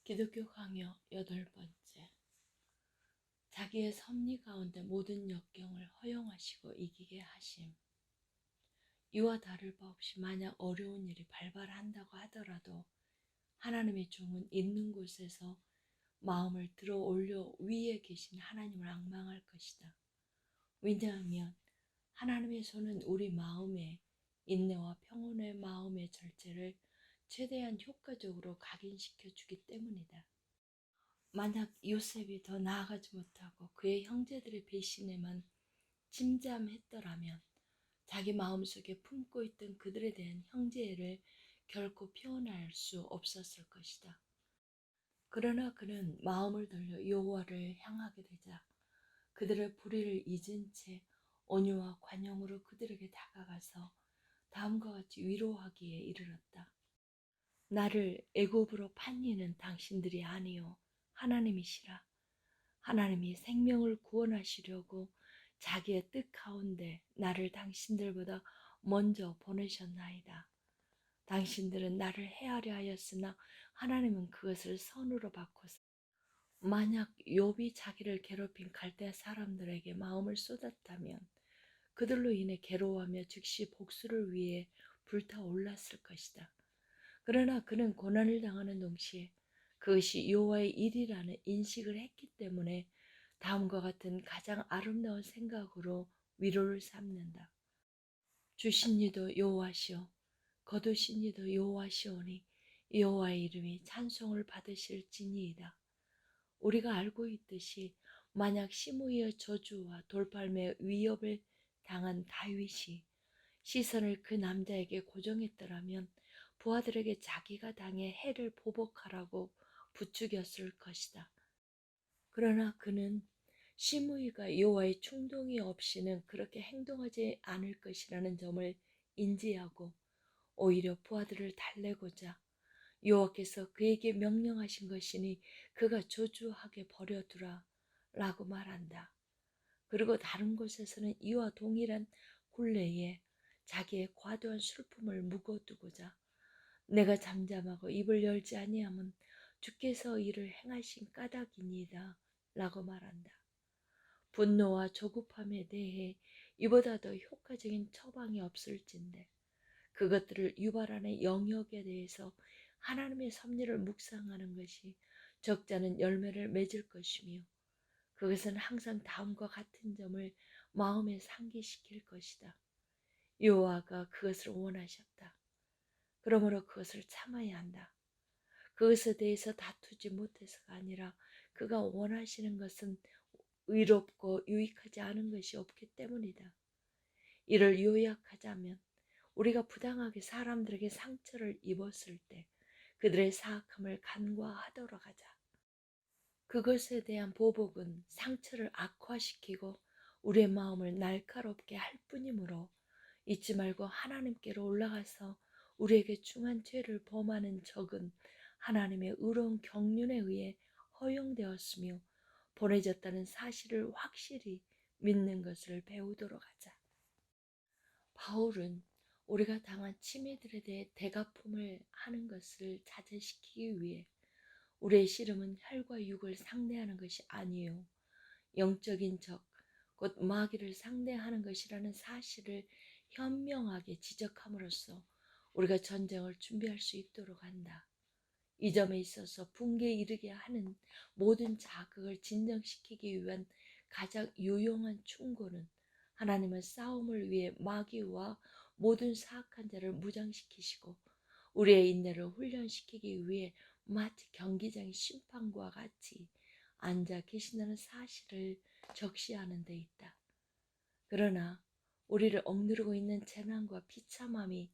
기독교 강요 8번째. 자기의 섭리 가운데 모든 역경을 허용하시고 이기게 하심. 이와 다를 바 없이 만약 어려운 일이 발발한다고 하더라도 하나님의 종은 있는 곳에서 마음을 들어 올려 위에 계신 하나님을 앙망할 것이다. 왜냐하면 하나님의 손은 우리 마음의 인내와 평온의 마음의 절제를 최대한 효과적으로 각인시켜 주기 때문이다. 만약 요셉이 더 나아가지 못하고 그의 형제들의 배신에만 침잠했더라면 자기 마음속에 품고 있던 그들에 대한 형제애를 결코 표현할 수 없었을 것이다. 그러나 그는 마음을 돌려 여호와를 향하게 되자 그들의 불의를 잊은 채 온유와 관용으로 그들에게 다가가서 다음과 같이 위로하기에 이르렀다. 나를 애굽으로 판 이는 당신들이 아니요 하나님이시라. 하나님이 생명을 구원하시려고 자기의 뜻 가운데 나를 당신들보다 먼저 보내셨나이다. 당신들은 나를 해하려 하였으나 하나님은 그것을 선으로 바꿔서 만약 욥이 자기를 괴롭힌 갈대 사람들에게 마음을 쏟았다면 그들로 인해 괴로워하며 즉시 복수를 위해 불타올랐을 것이다. 그러나 그는 고난을 당하는 동시에 그것이 여호와의 일이라는 인식을 했기 때문에 다음과 같은 가장 아름다운 생각으로 위로를 삼는다. 주신 이도 여호와시오 거두신 이도 여호와시오니 여호와의 이름이 찬송을 받으실지니이다. 우리가 알고 있듯이 만약 시므이의 저주와 돌팔매의 위협을 당한 다윗이 시선을 그 남자에게 고정했더라면 부하들에게 자기가 당해 해를 보복하라고 부추겼을 것이다. 그러나 그는 시므이가 여호와의 충동이 없이는 그렇게 행동하지 않을 것이라는 점을 인지하고 오히려 부하들을 달래고자 여호와께서 그에게 명령하신 것이니 그가 저주하게 버려두라 라고 말한다. 그리고 다른 곳에서는 이와 동일한 굴레에 자기의 과도한 슬픔을 묵어두고자 내가 잠잠하고 입을 열지 아니함은 주께서 이를 행하신 까닭이니이다 라고 말한다. 분노와 조급함에 대해 이보다 더 효과적인 처방이 없을진데 그것들을 유발하는 영역에 대해서 하나님의 섭리를 묵상하는 것이 적잖은 열매를 맺을 것이며 그것은 항상 다음과 같은 점을 마음에 상기시킬 것이다. 여호와가 그것을 원하셨다. 그러므로 그것을 참아야 한다. 그것에 대해서 다투지 못해서가 아니라 그가 원하시는 것은 의롭고 유익하지 않은 것이 없기 때문이다. 이를 요약하자면 우리가 부당하게 사람들에게 상처를 입었을 때 그들의 사악함을 간과하도록 하자. 그것에 대한 보복은 상처를 악화시키고 우리의 마음을 날카롭게 할 뿐이므로 잊지 말고 하나님께로 올라가서 우리에게 중한 죄를 범하는 적은 하나님의 의로운 경륜에 의해 허용되었으며 보내졌다는 사실을 확실히 믿는 것을 배우도록 하자. 바울은 우리가 당한 침해들에 대해 대갚음을 하는 것을 자제시키기 위해 우리의 씨름은 혈과 육을 상대하는 것이 아니요 영적인 적, 곧 마귀를 상대하는 것이라는 사실을 현명하게 지적함으로써 우리가 전쟁을 준비할 수 있도록 한다. 이 점에 있어서 붕괴에 이르게 하는 모든 자극을 진정시키기 위한 가장 유용한 충고는 하나님은 싸움을 위해 마귀와 모든 사악한 자를 무장시키시고 우리의 인내를 훈련시키기 위해 마치 경기장의 심판과 같이 앉아 계신다는 사실을 적시하는 데 있다. 그러나 우리를 억누르고 있는 재난과 비참함이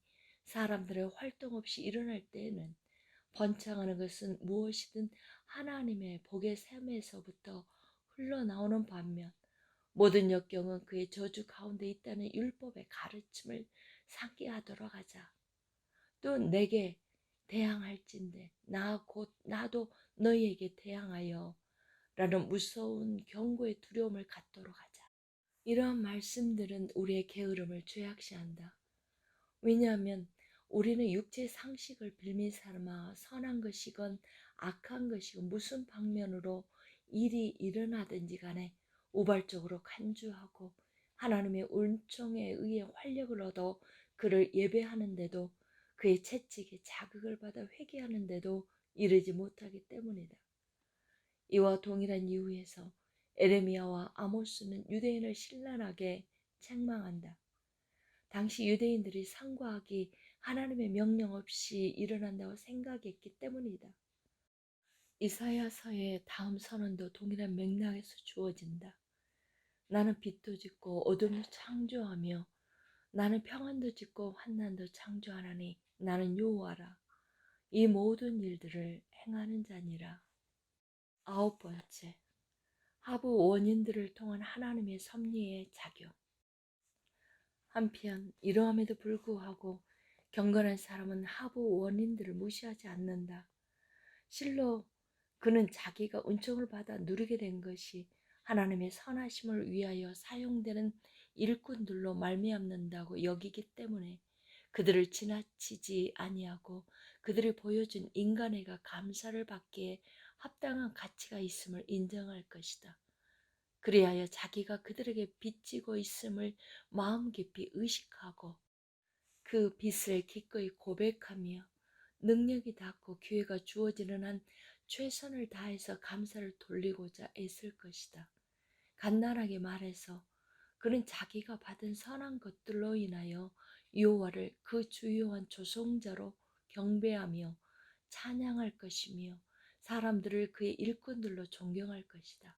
사람들의 활동 없이 일어날 때에는 번창하는 것은 무엇이든 하나님의 복의 샘에서부터 흘러나오는 반면 모든 역경은 그의 저주 가운데 있다는 율법의 가르침을 상기하도록 하자. 또 내게 대항할진대 나도 너희에게 대항하여 라는 무서운 경고의 두려움을 갖도록 하자. 이러한 말씀들은 우리의 게으름을 죄악시한다. 왜냐하면 우리는 육체 상식을 빌미 삼아 선한 것이건 악한 것이고 무슨 방면으로 일이 일어나든지 간에 우발적으로 간주하고 하나님의 은총에 의해 활력을 얻어 그를 예배하는데도 그의 채찍에 자극을 받아 회개하는데도 이르지 못하기 때문이다. 이와 동일한 이유에서 에레미야와 아모스는 유대인을 신랄하게 책망한다. 당시 유대인들이 상고하기 하나님의 명령 없이 일어난다고 생각했기 때문이다. 이사야서의 다음 선언도 동일한 맥락에서 주어진다. 나는 빛도 짓고 어둠도 창조하며 나는 평안도 짓고 환난도 창조하나니 나는 여호와라. 이 모든 일들을 행하는 자니라. 아홉 번째, 하부 원인들을 통한 하나님의 섭리의 작용. 한편 이러함에도 불구하고 경건한 사람은 하부 원인들을 무시하지 않는다. 실로 그는 자기가 은총을 받아 누리게 된 것이 하나님의 선하심을 위하여 사용되는 일꾼들로 말미암는다고 여기기 때문에 그들을 지나치지 아니하고 그들이 보여준 인간애가 감사를 받기에 합당한 가치가 있음을 인정할 것이다. 그리하여 자기가 그들에게 빚지고 있음을 마음 깊이 의식하고 그 빚을 기꺼이 고백하며 능력이 닿고 기회가 주어지는 한 최선을 다해서 감사를 돌리고자 애쓸 것이다. 간단하게 말해서 그는 자기가 받은 선한 것들로 인하여 여호와를 그 주요한 조성자로 경배하며 찬양할 것이며 사람들을 그의 일꾼들로 존경할 것이다.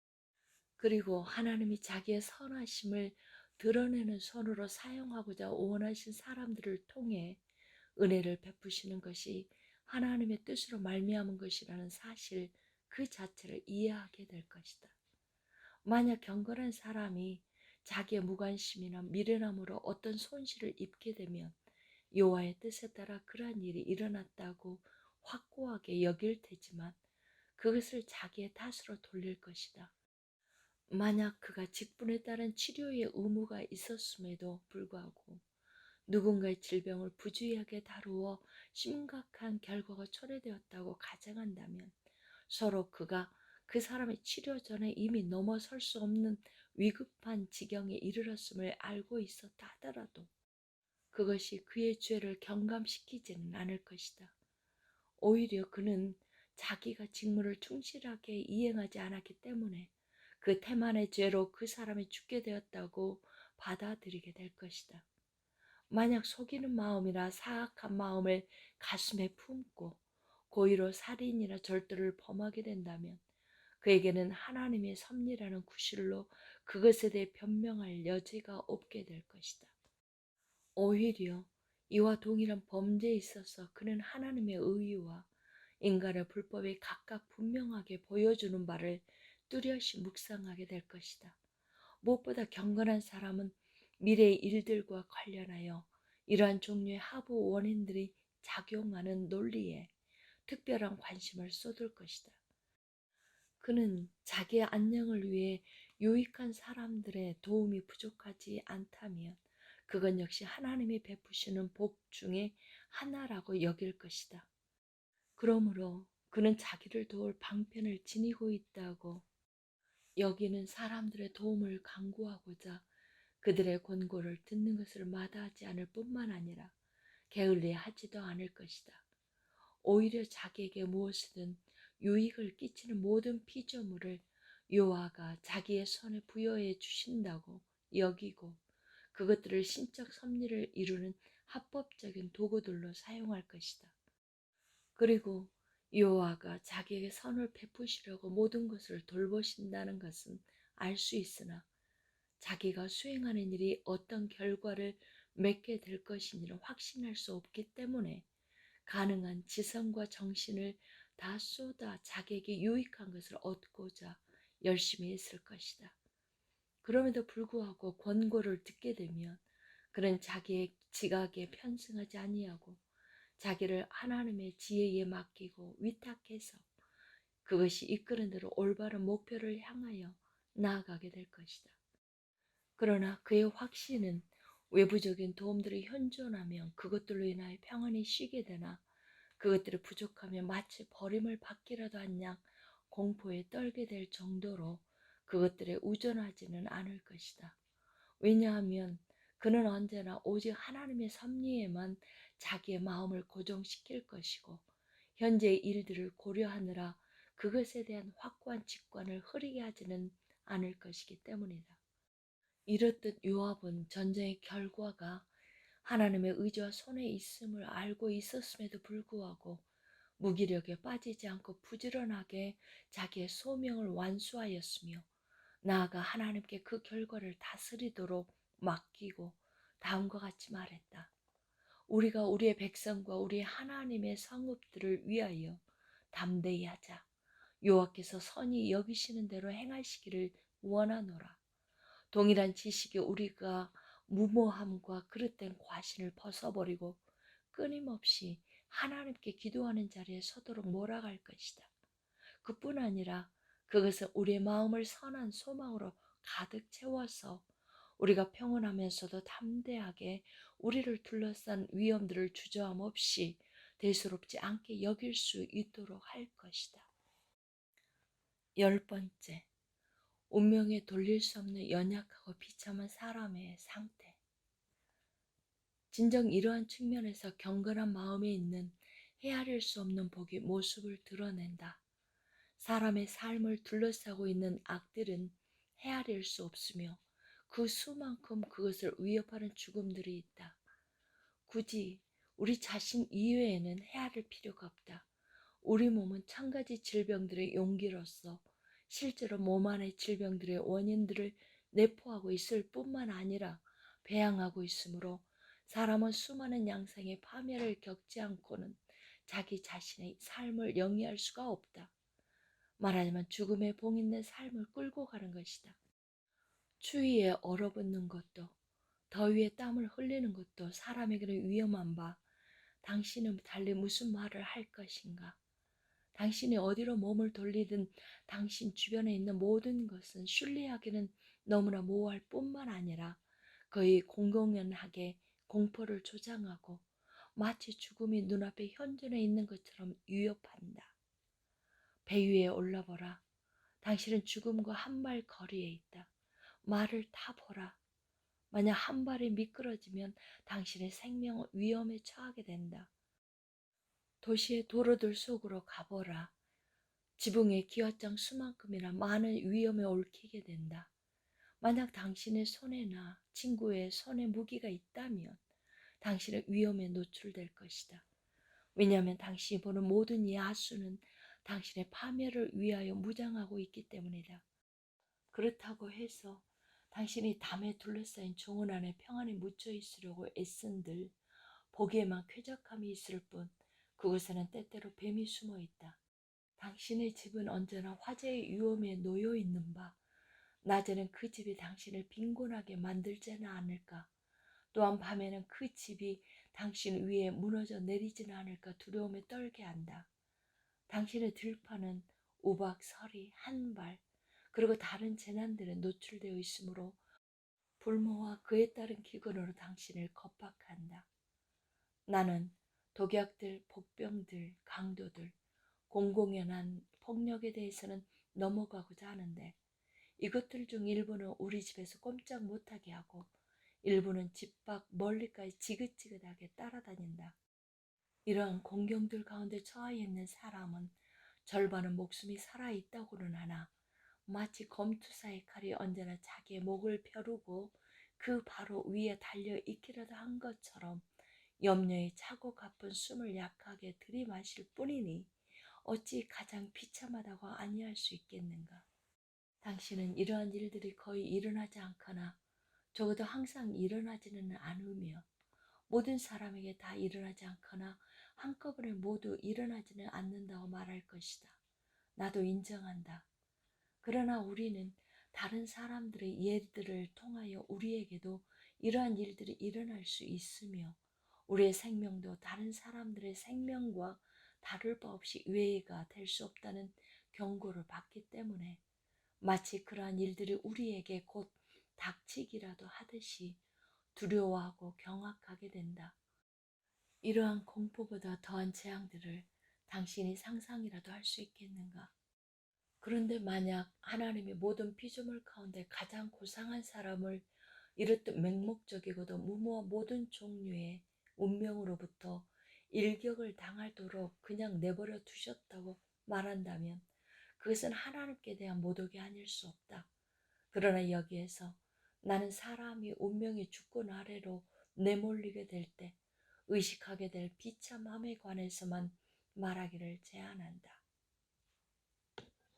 그리고 하나님이 자기의 선하심을 드러내는 손으로 사용하고자 원하신 사람들을 통해 은혜를 베푸시는 것이 하나님의 뜻으로 말미암은 것이라는 사실 그 자체를 이해하게 될 것이다. 만약 경건한 사람이 자기의 무관심이나 미련함으로 어떤 손실을 입게 되면 여호와의 뜻에 따라 그러한 일이 일어났다고 확고하게 여길 테지만 그것을 자기의 탓으로 돌릴 것이다. 만약 그가 직분에 따른 치료의 의무가 있었음에도 불구하고 누군가의 질병을 부주의하게 다루어 심각한 결과가 초래되었다고 가정한다면 서로 그가 그 사람의 치료 전에 이미 넘어설 수 없는 위급한 지경에 이르렀음을 알고 있었다 하더라도 그것이 그의 죄를 경감시키지는 않을 것이다. 오히려 그는 자기가 직무를 충실하게 이행하지 않았기 때문에 그 태만의 죄로 그 사람이 죽게 되었다고 받아들이게 될 것이다. 만약 속이는 마음이나 사악한 마음을 가슴에 품고 고의로 살인이나 절도를 범하게 된다면 그에게는 하나님의 섭리라는 구실로 그것에 대해 변명할 여지가 없게 될 것이다. 오히려 이와 동일한 범죄에 있어서 그는 하나님의 의의와 인간의 불법이 각각 분명하게 보여주는 바를 뚜렷이 묵상하게 될 것이다. 무엇보다 경건한 사람은 미래의 일들과 관련하여 이러한 종류의 하부 원인들이 작용하는 논리에 특별한 관심을 쏟을 것이다. 그는 자기의 안녕을 위해 유익한 사람들의 도움이 부족하지 않다면 그건 역시 하나님이 베푸시는 복 중에 하나라고 여길 것이다. 그러므로 그는 자기를 도울 방편을 지니고 있다고 여기는 사람들의 도움을 강구하고자 그들의 권고를 듣는 것을 마다하지 않을 뿐만 아니라 게을리하지도 않을 것이다. 오히려 자기에게 무엇이든 유익을 끼치는 모든 피조물을 여호와가 자기의 손에 부여해 주신다고 여기고 그것들을 신적 섭리를 이루는 합법적인 도구들로 사용할 것이다. 그리고 여호와가 자기에게 선을 베푸시려고 모든 것을 돌보신다는 것은 알 수 있으나 자기가 수행하는 일이 어떤 결과를 맺게 될 것인지를 확신할 수 없기 때문에 가능한 지성과 정신을 다 쏟아 자기에게 유익한 것을 얻고자 열심히 했을 것이다. 그럼에도 불구하고 권고를 듣게 되면 그는 자기의 지각에 편승하지 아니하고 자기를 하나님의 지혜에 맡기고 위탁해서 그것이 이끄는 대로 올바른 목표를 향하여 나아가게 될 것이다. 그러나 그의 확신은 외부적인 도움들이 현존하면 그것들로 인하여 평안히 쉬게 되나 그것들이 부족하면 마치 버림을 받기라도 한 양 공포에 떨게 될 정도로 그것들에 우존하지는 않을 것이다. 왜냐하면 그는 언제나 오직 하나님의 섭리에만 자기의 마음을 고정시킬 것이고 현재의 일들을 고려하느라 그것에 대한 확고한 직관을 흐리게 하지는 않을 것이기 때문이다. 이렇듯 요압은 전쟁의 결과가 하나님의 의지와 손에 있음을 알고 있었음에도 불구하고 무기력에 빠지지 않고 부지런하게 자기의 소명을 완수하였으며 나아가 하나님께 그 결과를 다스리도록 맡기고 다음과 같이 말했다. 우리가 우리의 백성과 우리 하나님의 성읍들을 위하여 담대히 하자. 여호와께서 선히 여기시는 대로 행하시기를 원하노라. 동일한 지식에 우리가 무모함과 그릇된 과신을 벗어버리고 끊임없이 하나님께 기도하는 자리에 서도록 몰아갈 것이다. 그뿐 아니라 그것은 우리의 마음을 선한 소망으로 가득 채워서 우리가 평온하면서도 담대하게 우리를 둘러싼 위험들을 주저함 없이 대수롭지 않게 여길 수 있도록 할 것이다. 10번째, 운명에 돌릴 수 없는 연약하고 비참한 사람의 상태. 진정 이러한 측면에서 경건한 마음에 있는 헤아릴 수 없는 복이 모습을 드러낸다. 사람의 삶을 둘러싸고 있는 악들은 헤아릴 수 없으며 그 수만큼 그것을 위협하는 죽음들이 있다. 굳이 우리 자신 이외에는 헤아릴 필요가 없다. 우리 몸은 천 가지 질병들의 용기로서 실제로 몸 안의 질병들의 원인들을 내포하고 있을 뿐만 아니라 배양하고 있으므로 사람은 수많은 양상의 파멸을 겪지 않고는 자기 자신의 삶을 영위할 수가 없다. 말하자면 죽음의 봉 있는 삶을 끌고 가는 것이다. 추위에 얼어붙는 것도 더위에 땀을 흘리는 것도 사람에게는 위험한 바 당신은 달리 무슨 말을 할 것인가? 당신이 어디로 몸을 돌리든 당신 주변에 있는 모든 것은 신뢰하기는 너무나 모호할 뿐만 아니라 거의 공공연하게 공포를 조장하고 마치 죽음이 눈앞에 현존해 있는 것처럼 위협한다. 배 위에 올라보라. 당신은 죽음과 한 발 거리에 있다. 말을 타보라. 만약 한 발이 미끄러지면 당신의 생명은 위험에 처하게 된다. 도시의 도로들 속으로 가보라. 지붕의 기와장 수만큼이나 많은 위험에 얽히게 된다. 만약 당신의 손에나 친구의 손에 무기가 있다면 당신은 위험에 노출될 것이다. 왜냐하면 당신이 보는 모든 야수는 당신의 파멸을 위하여 무장하고 있기 때문이다. 그렇다고 해서 당신이 담에 둘러싸인 종은 안에 평안히 묻혀 있으려고 애쓴들 보기에만 쾌적함이 있을 뿐 그곳에는 때때로 뱀이 숨어 있다. 당신의 집은 언제나 화재의 위험에 놓여 있는 바 낮에는 그 집이 당신을 빈곤하게 만들지는 않을까. 또한 밤에는 그 집이 당신 위에 무너져 내리지는 않을까 두려움에 떨게 한다. 당신의 들판은 우박, 서리, 한발 그리고 다른 재난들에 노출되어 있으므로 불모와 그에 따른 기근으로 당신을 겁박한다. 나는 독약들, 복병들, 강도들, 공공연한 폭력에 대해서는 넘어가고자 하는데 이것들 중 일부는 우리 집에서 꼼짝 못하게 하고 일부는 집 밖 멀리까지 지긋지긋하게 따라다닌다. 이러한 공경들 가운데 처해 있는 사람은 절반은 목숨이 살아있다고는 하나 마치 검투사의 칼이 언제나 자기의 목을 펴르고 그 바로 위에 달려 있기라도 한 것처럼 염려에 차고 가쁜 숨을 약하게 들이마실 뿐이니 어찌 가장 비참하다고 아니할 수 있겠는가. 당신은 이러한 일들이 거의 일어나지 않거나 적어도 항상 일어나지는 않으며 모든 사람에게 다 일어나지 않거나 한꺼번에 모두 일어나지는 않는다고 말할 것이다. 나도 인정한다. 그러나 우리는 다른 사람들의 예들을 통하여 우리에게도 이러한 일들이 일어날 수 있으며 우리의 생명도 다른 사람들의 생명과 다를 바 없이 외해가 될 수 없다는 경고를 받기 때문에 마치 그러한 일들이 우리에게 곧 닥치기라도 하듯이 두려워하고 경악하게 된다. 이러한 공포보다 더한 재앙들을 당신이 상상이라도 할 수 있겠는가? 그런데 만약 하나님이 모든 피조물 가운데 가장 고상한 사람을 이렇듯 맹목적이고도 무모한 모든 종류의 운명으로부터 일격을 당하도록 그냥 내버려 두셨다고 말한다면 그것은 하나님께 대한 모독이 아닐 수 없다. 그러나 여기에서 나는 사람이 운명의 주권 아래로 내몰리게 될 때 의식하게 될 비참함에 관해서만 말하기를 제안한다.